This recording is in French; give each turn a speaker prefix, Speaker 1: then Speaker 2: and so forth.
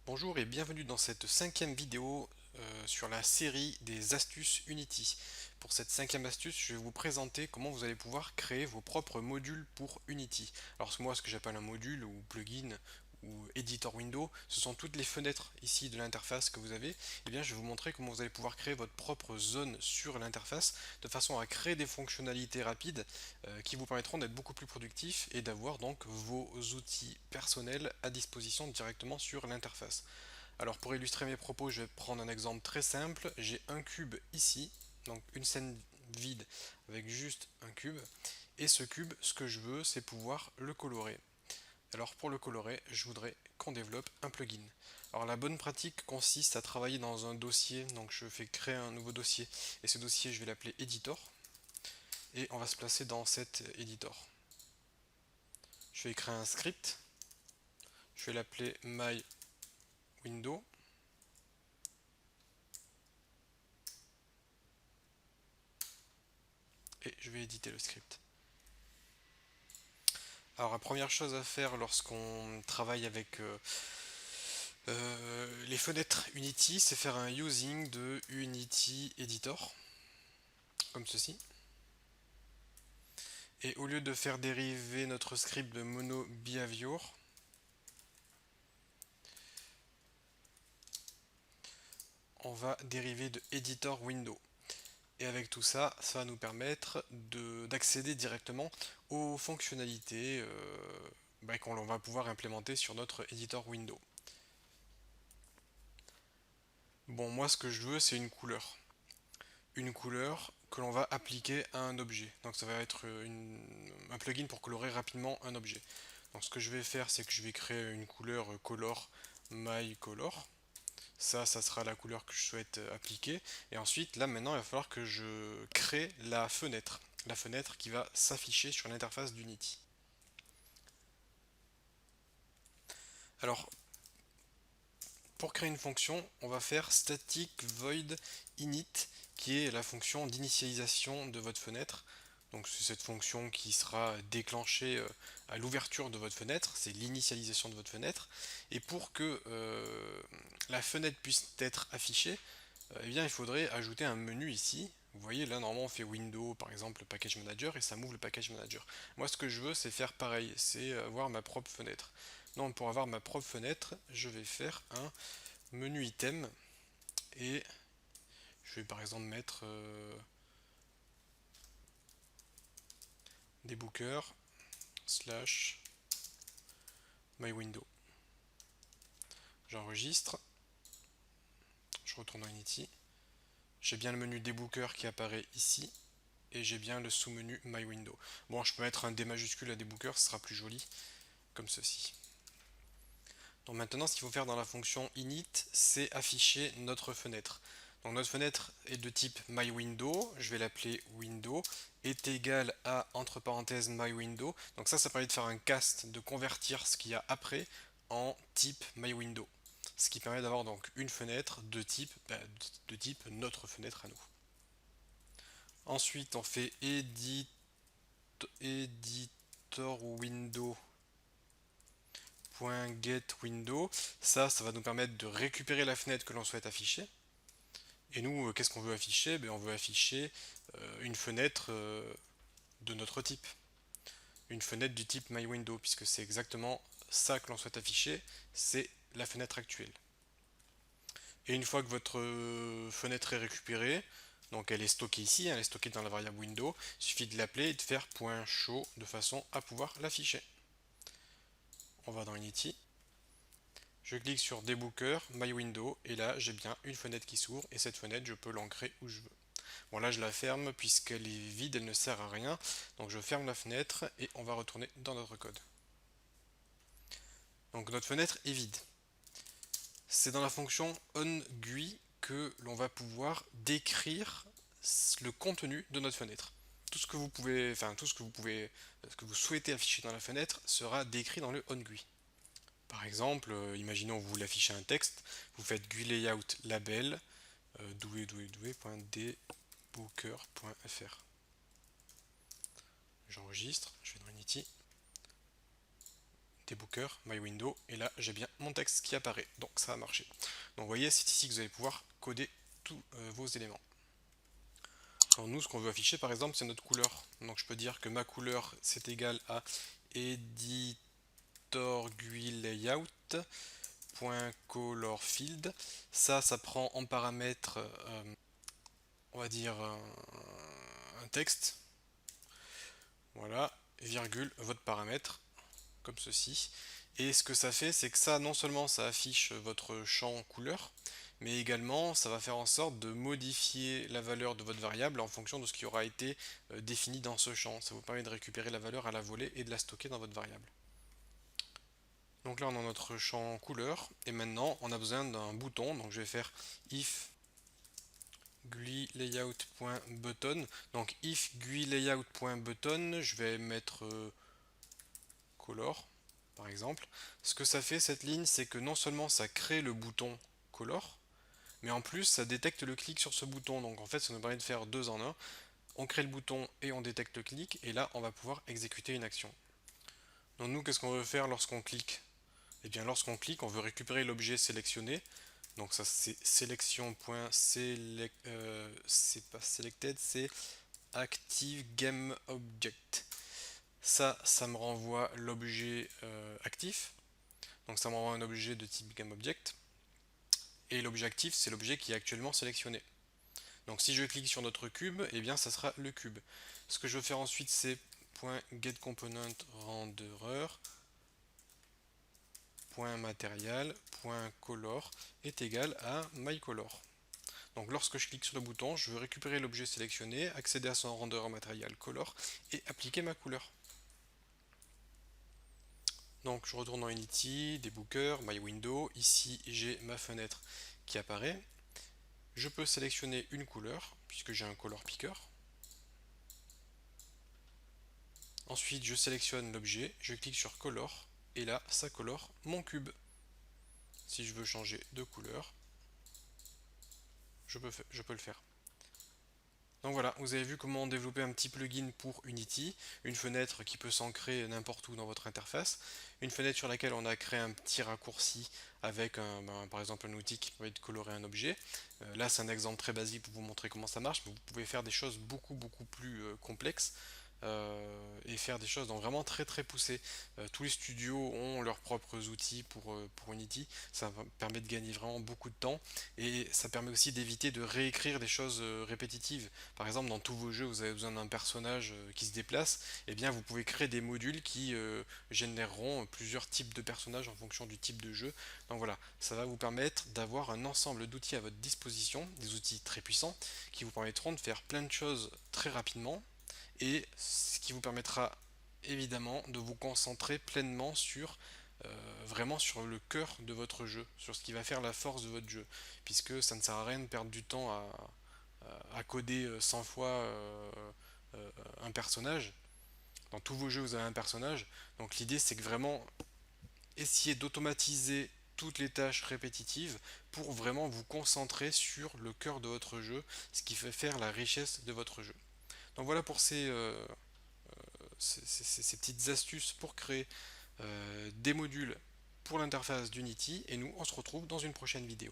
Speaker 1: Bonjour et bienvenue dans cette cinquième vidéo sur la série des astuces Unity. Pour cette cinquième astuce, je vais vous présenter comment vous allez pouvoir créer vos propres modules pour Unity. Alors moi, ce que j'appelle un module ou plugin ou éditeur window, ce sont toutes les fenêtres ici de l'interface que vous avez. Et bien, je vais vous montrer comment vous allez pouvoir créer votre propre zone sur l'interface de façon à créer des fonctionnalités rapides qui vous permettront d'être beaucoup plus productif et d'avoir donc vos outils personnels à disposition directement sur l'interface. Alors pour illustrer mes propos, je vais prendre un exemple très simple. J'ai un cube ici, donc une scène vide avec juste un cube. Et ce cube, ce que je veux, c'est pouvoir le colorer. Alors pour le colorer, je voudrais qu'on développe un plugin. Alors la bonne pratique consiste à travailler dans un dossier, donc je fais créer un nouveau dossier, et ce dossier je vais l'appeler editor, et on va se placer dans cet editor. Je vais créer un script, je vais l'appeler my window, et je vais éditer le script. Alors la première chose à faire lorsqu'on travaille avec les fenêtres Unity, c'est faire un using de Unity Editor, comme ceci. Et au lieu de faire dériver notre script de monobehavior, on va dériver de editor window. Et avec tout ça, ça va nous permettre d'accéder directement aux fonctionnalités qu'on va pouvoir implémenter sur notre editor window. Bon, moi ce que je veux, c'est une couleur. Une couleur que l'on va appliquer à un objet. Donc ça va être un plugin pour colorer rapidement un objet. Donc ce que je vais faire, c'est que je vais créer une couleur color my color. Ça sera la couleur que je souhaite appliquer. Et ensuite, là maintenant, il va falloir que je crée la fenêtre. La fenêtre qui va s'afficher sur l'interface d'Unity. Alors, pour créer une fonction, on va faire static void init, qui est la fonction d'initialisation de votre fenêtre. Donc c'est cette fonction qui sera déclenchée à l'ouverture de votre fenêtre, c'est l'initialisation de votre fenêtre. Et pour que la fenêtre puisse être affichée, eh bien il faudrait ajouter un menu ici. Vous voyez là normalement on fait Windows par exemple Package Manager et ça m'ouvre le Package Manager. Moi ce que je veux c'est faire pareil, c'est avoir ma propre fenêtre. Donc pour avoir ma propre fenêtre, je vais faire un menu item et je vais par exemple mettre debooker slash my window. J'enregistre, je retourne dans Unity, j'ai bien le menu debooker qui apparaît ici et j'ai bien le sous-menu my window. Bon, je peux mettre un D majuscule à debooker, ce sera plus joli comme ceci. Donc maintenant, ce qu'il faut faire dans la fonction init, c'est afficher notre fenêtre. Donc notre fenêtre est de type myWindow, je vais l'appeler window, est égal à, entre parenthèses, myWindow. Donc ça permet de faire un cast, de convertir ce qu'il y a après en type myWindow. Ce qui permet d'avoir donc une fenêtre de type notre fenêtre à nous. Ensuite, on fait editor window .getWindow. Ça va nous permettre de récupérer la fenêtre que l'on souhaite afficher. Et nous, qu'est-ce qu'on veut afficher? On veut afficher une fenêtre de notre type. Une fenêtre du type MyWindow, puisque c'est exactement ça que l'on souhaite afficher, c'est la fenêtre actuelle. Et une fois que votre fenêtre est récupérée, donc elle est stockée ici, elle est stockée dans la variable window, il suffit de l'appeler et de faire .show de façon à pouvoir l'afficher. On va dans Unity, je clique sur Debooker, My Window, et là j'ai bien une fenêtre qui s'ouvre, et cette fenêtre je peux l'ancrer où je veux. Bon là je la ferme puisqu'elle est vide, elle ne sert à rien, donc je ferme la fenêtre et on va retourner dans notre code. Donc notre fenêtre est vide. C'est dans la fonction onGUI que l'on va pouvoir décrire le contenu de notre fenêtre. Tout ce que vous pouvez, enfin tout ce que vous souhaitez afficher dans la fenêtre sera décrit dans le onGUI. Par exemple, imaginons que vous voulez afficher un texte, vous faites GUI layout label www.debooker.fr. J'enregistre, je vais dans Unity, debooker, my window, et là j'ai bien mon texte qui apparaît, donc ça a marché. Donc vous voyez, c'est ici que vous allez pouvoir coder tous vos éléments. Alors nous, ce qu'on veut afficher par exemple, c'est notre couleur. Donc je peux dire que ma couleur c'est égal à editor GUI layout.color field. Ça prend en paramètre, on va dire un texte. Voilà, virgule, votre paramètre, comme ceci. Et ce que ça fait, c'est que ça, non seulement ça affiche votre champ couleur, mais également ça va faire en sorte de modifier la valeur de votre variable en fonction de ce qui aura été défini dans ce champ. Ça vous permet de récupérer la valeur à la volée et de la stocker dans votre variable. Donc là on a notre champ couleur, et maintenant on a besoin d'un bouton, donc je vais faire if GUI layout.button. Donc if GUI layout.button, je vais mettre color par exemple. Ce que ça fait cette ligne, c'est que non seulement ça crée le bouton color, mais en plus ça détecte le clic sur ce bouton. Donc en fait ça nous permet de faire deux en un. On crée le bouton et on détecte le clic, et là on va pouvoir exécuter une action. Donc nous, qu'est-ce qu'on veut faire lorsqu'on clique? Et bien lorsqu'on clique, on veut récupérer l'objet sélectionné. Donc ça c'est sélection.select, c'est pas selected, c'est active game object. Ça me renvoie l'objet actif. Donc ça me renvoie un objet de type GameObject. Et l'objet actif, c'est l'objet qui est actuellement sélectionné. Donc si je clique sur notre cube, et bien ça sera le cube. Ce que je veux faire ensuite, c'est .getComponentRenderer .material.color est égal à myColor. Donc lorsque je clique sur le bouton, je veux récupérer l'objet sélectionné, accéder à son renderer matériel color et appliquer ma couleur. Donc je retourne dans Unity, debooker, my window, ici j'ai ma fenêtre qui apparaît. Je peux sélectionner une couleur, puisque j'ai un color picker. Ensuite je sélectionne l'objet, je clique sur color, et là ça colore mon cube. Si je veux changer de couleur, je peux le faire. Donc voilà, vous avez vu comment développer un petit plugin pour Unity, une fenêtre qui peut s'ancrer n'importe où dans votre interface, une fenêtre sur laquelle on a créé un petit raccourci avec par exemple un outil qui permet de colorer un objet. Là c'est un exemple très basique pour vous montrer comment ça marche, mais vous pouvez faire des choses beaucoup plus complexes et faire des choses donc vraiment très poussées. Tous les studios ont leurs propres outils pour Unity, ça permet de gagner vraiment beaucoup de temps, et ça permet aussi d'éviter de réécrire des choses répétitives. Par exemple, dans tous vos jeux, vous avez besoin d'un personnage qui se déplace, et bien vous pouvez créer des modules qui généreront plusieurs types de personnages en fonction du type de jeu. Donc voilà, ça va vous permettre d'avoir un ensemble d'outils à votre disposition, des outils très puissants qui vous permettront de faire plein de choses très rapidement, et ce qui vous permettra évidemment de vous concentrer pleinement sur vraiment sur le cœur de votre jeu, sur ce qui va faire la force de votre jeu, puisque ça ne sert à rien de perdre du temps à coder 100 fois un personnage. Dans tous vos jeux, vous avez un personnage, donc l'idée c'est que vraiment essayer d'automatiser toutes les tâches répétitives pour vraiment vous concentrer sur le cœur de votre jeu, ce qui fait faire la richesse de votre jeu. Donc voilà pour ces petites astuces pour créer des modules pour l'interface d'Unity, et nous on se retrouve dans une prochaine vidéo.